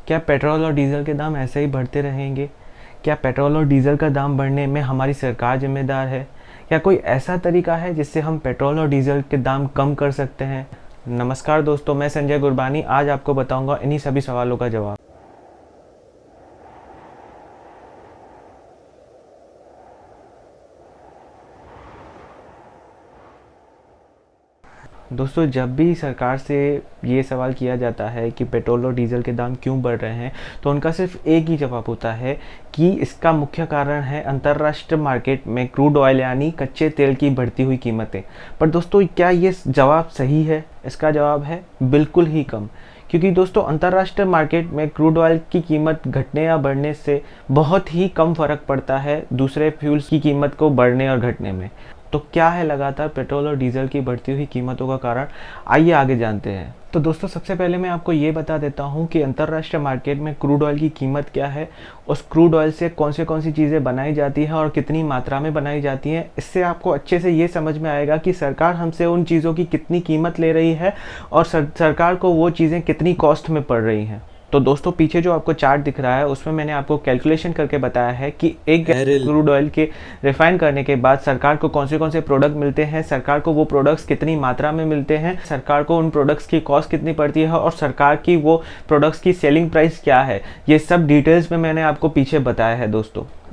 क्या पेट्रोल और डीज़ल के दाम ऐसे ही बढ़ते रहेंगे? क्या पेट्रोल और डीज़ल का दाम बढ़ने में हमारी सरकार जिम्मेदार है? क्या कोई ऐसा तरीका है जिससे हम पेट्रोल और डीज़ल के दाम कम कर सकते हैं? नमस्कार दोस्तों, मैं संजय गुरबानी आज आपको बताऊंगा इन्हीं सभी सवालों का जवाब। दोस्तों, जब भी सरकार से ये सवाल किया जाता है कि पेट्रोल और डीज़ल के दाम क्यों बढ़ रहे हैं, तो उनका सिर्फ एक ही जवाब होता है कि इसका मुख्य कारण है अंतर्राष्ट्रीय मार्केट में क्रूड ऑयल यानी कच्चे तेल की बढ़ती हुई कीमतें। पर दोस्तों, क्या ये जवाब सही है? इसका जवाब है बिल्कुल ही कम। क्योंकि दोस्तों, अंतर्राष्ट्रीय मार्केट में क्रूड ऑयल की कीमत घटने या बढ़ने से बहुत ही कम फ़र्क पड़ता है दूसरे फ्यूल्स की कीमत को बढ़ने और घटने में। तो क्या है लगातार पेट्रोल और डीज़ल की बढ़ती हुई कीमतों का कारण? आइए आगे जानते हैं। तो दोस्तों, सबसे पहले मैं आपको ये बता देता हूँ कि अंतर्राष्ट्रीय मार्केट में क्रूड ऑयल की कीमत क्या है, उस क्रूड ऑयल से कौन सी चीज़ें बनाई जाती हैं और कितनी मात्रा में बनाई जाती हैं। इससे आपको अच्छे से ये समझ में आएगा कि सरकार हमसे उन चीज़ों की कितनी कीमत ले रही है और सरकार को वो चीज़ें कितनी कॉस्ट में पड़ रही हैं। तो दोस्तों, पीछे जो आपको चार्ट दिख रहा है उसमें मैंने आपको कैलकुलेशन करके बताया है कि एक क्रूड ऑयल के रिफाइन करने के बाद सरकार को कौन से प्रोडक्ट मिलते हैं, सरकार को वो प्रोडक्ट्स कितनी मात्रा में मिलते हैं, सरकार को उन प्रोडक्ट्स की कॉस्ट कितनी पड़ती है और सरकार की वो प्रोडक्ट्स की सेलिंग प्राइस क्या है। ये सब डिटेल्स में मैंने आपको पीछे बताया है।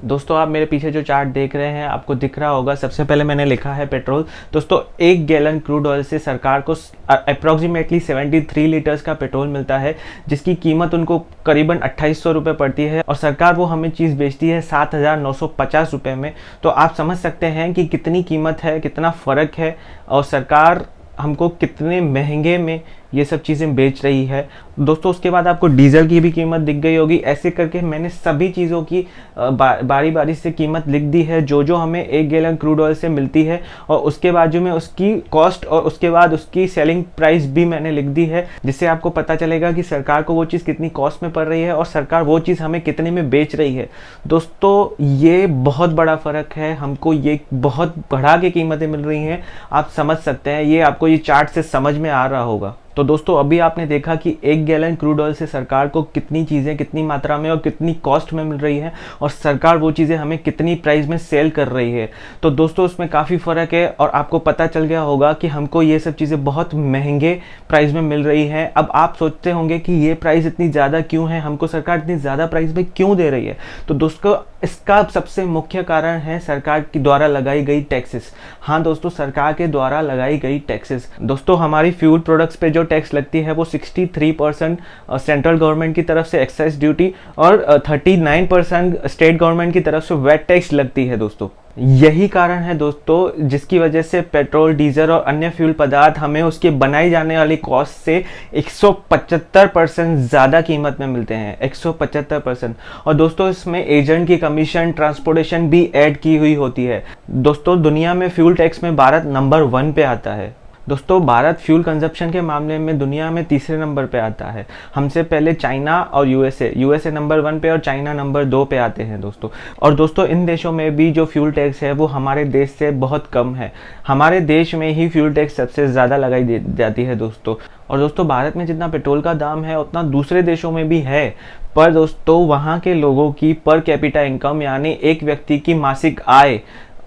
दोस्तों, आप मेरे पीछे जो चार्ट देख रहे हैं आपको दिख रहा होगा, सबसे पहले मैंने लिखा है पेट्रोल। दोस्तों, 1 गैलन क्रूड ऑयल से सरकार को अप्रॉक्सीमेटली 73 लीटर्स का पेट्रोल मिलता है, जिसकी कीमत उनको करीबन 2800 रुपये पड़ती है और सरकार वो हमें चीज़ बेचती है 7950 रुपये में। तो आप समझ सकते हैं कि कितनी कीमत है, कितना फ़र्क है और सरकार हमको कितने महंगे में ये सब चीज़ें बेच रही है। दोस्तों, उसके बाद आपको डीजल की भी कीमत दिख गई होगी। ऐसे करके मैंने सभी चीज़ों की बारी बारी से कीमत लिख दी है जो हमें 1 गैलन क्रूड ऑयल से मिलती है, और उसके बाजू में उसकी कॉस्ट और उसके बाद उसकी सेलिंग प्राइस भी मैंने लिख दी है, जिससे आपको पता चलेगा कि सरकार को वो चीज़ कितनी कॉस्ट में पड़ रही है और सरकार वो चीज़ हमें कितने में बेच रही है। दोस्तों, ये बहुत बड़ा फ़र्क है, हमको ये बहुत बढ़ा के कीमतें मिल रही हैं। आप समझ सकते हैं, ये आपको ये चार्ट से समझ में आ रहा होगा। तो दोस्तों, अभी आपने देखा कि 1 गैलन क्रूड ऑयल से सरकार को कितनी चीज़ें कितनी मात्रा में और कितनी कॉस्ट में मिल रही हैं और सरकार वो चीज़ें हमें कितनी प्राइस में सेल कर रही है। तो दोस्तों, उसमें काफ़ी फ़र्क है और आपको पता चल गया होगा कि हमको ये सब चीज़ें बहुत महंगे प्राइस में मिल रही हैं। अब आप सोचते होंगे कि ये प्राइस इतनी ज़्यादा क्यों है, हमको सरकार इतनी ज़्यादा प्राइस में क्यों दे रही है? तो दोस्तों, इसका सबसे मुख्य कारण है सरकार के द्वारा लगाई गई टैक्सेस। हाँ दोस्तों, सरकार के द्वारा लगाई गई टैक्सेस। दोस्तों, हमारी फ्यूल प्रोडक्ट्स पे जो टैक्स लगती है वो 63% सेंट्रल गवर्नमेंट की तरफ से एक्साइज ड्यूटी और 39% स्टेट गवर्नमेंट की तरफ से वैट टैक्स लगती है। दोस्तों, यही कारण है दोस्तों जिसकी वजह से पेट्रोल, डीजल और अन्य फ्यूल पदार्थ हमें उसके बनाई जाने वाली कॉस्ट से 175% ज़्यादा कीमत में मिलते हैं। 175%। और दोस्तों, इसमें एजेंट की कमीशन, ट्रांसपोर्टेशन भी ऐड की हुई होती है। दोस्तों, दुनिया में फ्यूल टैक्स में भारत नंबर 1 पे आता है। दोस्तों, भारत फ्यूल कंजप्शन के मामले में दुनिया में तीसरे नंबर पे आता है। हमसे पहले चाइना और यूएसए नंबर 1 पे और चाइना नंबर 2 पे आते हैं दोस्तों। और दोस्तों, इन देशों में भी जो फ्यूल टैक्स है वो हमारे देश से बहुत कम है। हमारे देश में ही फ्यूल टैक्स सबसे ज़्यादा लगाई जाती है दोस्तों। और दोस्तों, भारत में जितना पेट्रोल का दाम है उतना दूसरे देशों में भी है, पर दोस्तों वहाँ के लोगों की पर कैपिटा इनकम यानी एक व्यक्ति की मासिक आय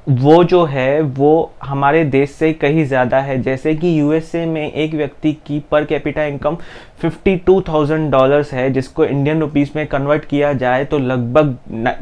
वो जो है वो हमारे देश से कहीं ज़्यादा है। जैसे कि यूएसए में एक व्यक्ति की पर कैपिटा इनकम $52,000 है, जिसको इंडियन रुपीस में कन्वर्ट किया जाए तो लगभग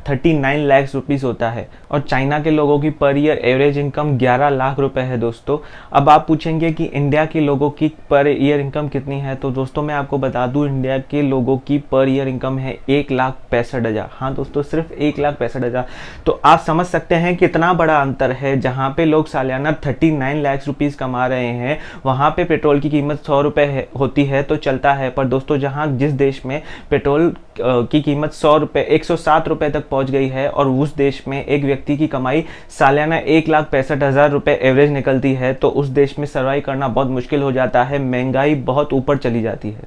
39 लाख रुपीस होता है। और चाइना के लोगों की per year average income 11 lakh रुपए है दोस्तों। अब आप पूछेंगे कि इंडिया के लोगों की पर ईयर इनकम कितनी है, तो दोस्तों मैं आपको बता दूं, इंडिया के लोगों की पर ईयर इनकम है 1,65,000। हाँ दोस्तों, सिर्फ 1,65,000। तो आप समझ सकते हैं कितना बड़ा अंतर है। जहाँ पे लोग सालाना 39 लाख रुपीस कमा रहे हैं, वहाँ पे पेट्रोल की कीमत 100 रुपये होती है तो चलता है। पर दोस्तों, जिस देश में पेट्रोल की कीमत 107 रुपये तक पहुँच गई है और उस देश में एक व्यक्ति की कमाई सालाना 1,65,000 रुपये एवरेज निकलती है, तो उस देश में सर्वाइव करना बहुत मुश्किल हो जाता है, महंगाई बहुत ऊपर चली जाती है।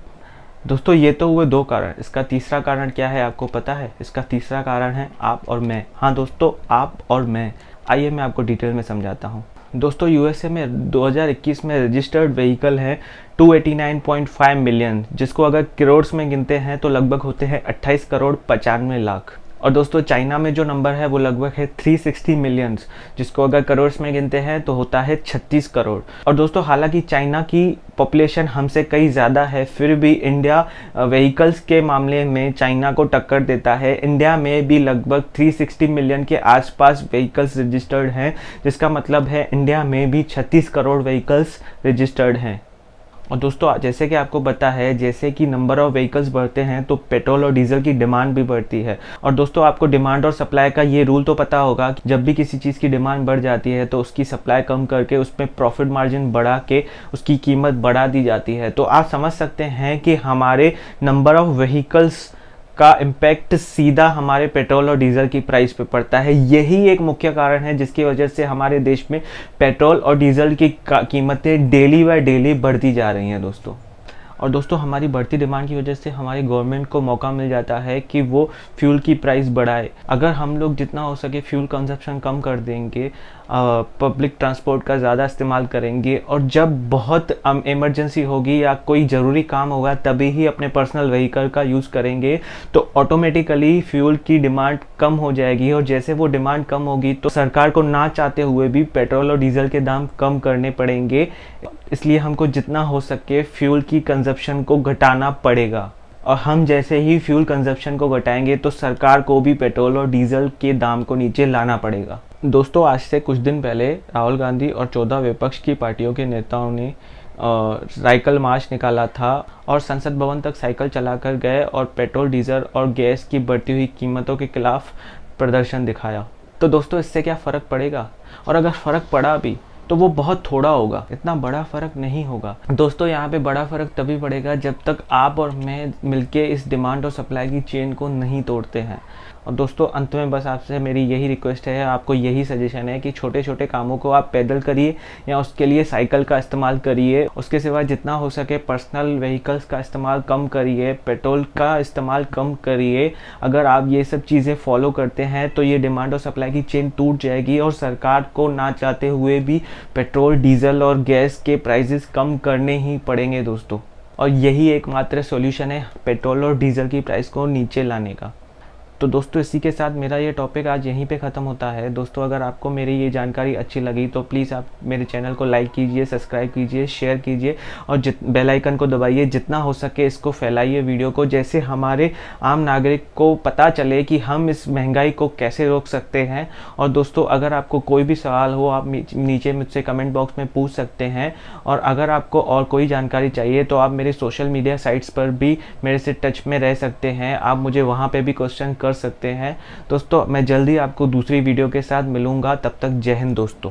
दोस्तों, ये तो हुए 2 कारण। इसका तीसरा कारण क्या है आपको पता है? इसका तीसरा कारण है आप और मैं। हाँ दोस्तों, आप और मैं। आइए मैं आपको डिटेल में समझाता हूँ। दोस्तों यूएसए में 2021 में रजिस्टर्ड व्हीकल हैं 289.5 मिलियन, जिसको अगर करोड़ में गिनते हैं तो लगभग होते हैं 28 करोड़ 95 लाख। और दोस्तों चाइना में जो नंबर है वो लगभग है 360 मिलियंस, जिसको अगर करोड़ में गिनते हैं तो होता है 36 करोड़। और दोस्तों हालांकि चाइना की पॉपुलेशन हमसे कई ज़्यादा है, फिर भी इंडिया व्हीकल्स के मामले में चाइना को टक्कर देता है। इंडिया में भी लगभग 360 मिलियन के आसपास व्हीकल्स रजिस्टर्ड हैं, जिसका मतलब है इंडिया में भी 36 करोड़ व्हीकल्स रजिस्टर्ड हैं। और दोस्तों जैसे कि आपको पता है, जैसे कि नंबर ऑफ़ व्हीकल्स बढ़ते हैं तो पेट्रोल और डीजल की डिमांड भी बढ़ती है। और दोस्तों आपको डिमांड और सप्लाई का ये रूल तो पता होगा कि जब भी किसी चीज़ की डिमांड बढ़ जाती है तो उसकी सप्लाई कम करके उसमें प्रॉफिट मार्जिन बढ़ा के उसकी कीमत बढ़ा दी जाती है। तो आप समझ सकते हैं कि हमारे नंबर ऑफ़ व्हीकल्स का इम्पैक्ट सीधा हमारे पेट्रोल और डीजल की प्राइस पे पड़ता है। यही एक मुख्य कारण है जिसकी वजह से हमारे देश में पेट्रोल और डीजल की कीमतें डेली बाय डेली बढ़ती जा रही हैं दोस्तों। और दोस्तों हमारी बढ़ती डिमांड की वजह से हमारी गवर्नमेंट को मौका मिल जाता है कि वो फ्यूल की प्राइस बढ़ाए। अगर हम लोग जितना हो सके फ्यूल कंजप्शन कम कर देंगे, पब्लिक ट्रांसपोर्ट का ज़्यादा इस्तेमाल करेंगे, और जब बहुत इमरजेंसी होगी या कोई ज़रूरी काम होगा तभी ही अपने पर्सनल व्हीकल का यूज़ करेंगे, तो ऑटोमेटिकली फ्यूल की डिमांड कम हो जाएगी। और जैसे वो डिमांड कम होगी तो सरकार को ना चाहते हुए भी पेट्रोल और डीजल के दाम कम करने पड़ेंगे। इसलिए हमको जितना हो सके फ्यूल की कंजप्शन को घटाना पड़ेगा। और हम जैसे ही फ्यूल कंजप्शन को घटाएंगे तो सरकार को भी पेट्रोल और डीजल के दाम को नीचे लाना पड़ेगा। दोस्तों आज से कुछ दिन पहले राहुल गांधी और 14 विपक्ष की पार्टियों के नेताओं ने साइकिल मार्च निकाला था और संसद भवन तक साइकिल चलाकर गए और पेट्रोल डीजल और गैस की बढ़ती हुई कीमतों के खिलाफ प्रदर्शन दिखाया। तो दोस्तों इससे क्या फ़र्क पड़ेगा, और अगर फ़र्क पड़ा भी तो वो बहुत थोड़ा होगा, इतना बड़ा फ़र्क नहीं होगा। दोस्तों यहाँ पे बड़ा फ़र्क तभी पड़ेगा जब तक आप और मैं मिलके इस डिमांड और सप्लाई की चेन को नहीं तोड़ते हैं। और दोस्तों अंत में बस आपसे मेरी यही रिक्वेस्ट है, आपको यही सजेशन है कि छोटे छोटे कामों को आप पैदल करिए या उसके लिए साइकिल का इस्तेमाल करिए। उसके सिवा जितना हो सके पर्सनल व्हीकल्स का इस्तेमाल कम करिए, पेट्रोल का इस्तेमाल कम करिए। अगर आप ये सब चीज़ें फॉलो करते हैं तो ये डिमांड और सप्लाई की चेन टूट जाएगी और सरकार को ना चाहते हुए भी पेट्रोल डीजल और गैस के प्राइसेस कम करने ही पड़ेंगे दोस्तों। और यही एकमात्र सॉल्यूशन है पेट्रोल और डीजल की प्राइस को नीचे लाने का। तो दोस्तों इसी के साथ मेरा ये टॉपिक आज यहीं पे ख़त्म होता है। दोस्तों अगर आपको मेरी ये जानकारी अच्छी लगी तो प्लीज़ आप मेरे चैनल को लाइक कीजिए, सब्सक्राइब कीजिए, शेयर कीजिए और बेल आइकन को दबाइए। जितना हो सके इसको फैलाइए वीडियो को, जैसे हमारे आम नागरिक को पता चले कि हम इस महंगाई को कैसे रोक सकते हैं। और दोस्तों अगर आपको कोई भी सवाल हो आप नीचे मुझसे कमेंट बॉक्स में पूछ सकते हैं। और अगर आपको और कोई जानकारी चाहिए तो आप मेरे सोशल मीडिया साइट्स पर भी मेरे से टच में रह सकते हैं, आप मुझे वहाँ पर भी क्वेश्चन कर सकते हैं। दोस्तों मैं जल्दी आपको दूसरी वीडियो के साथ मिलूंगा, तब तक जय हिंद दोस्तों।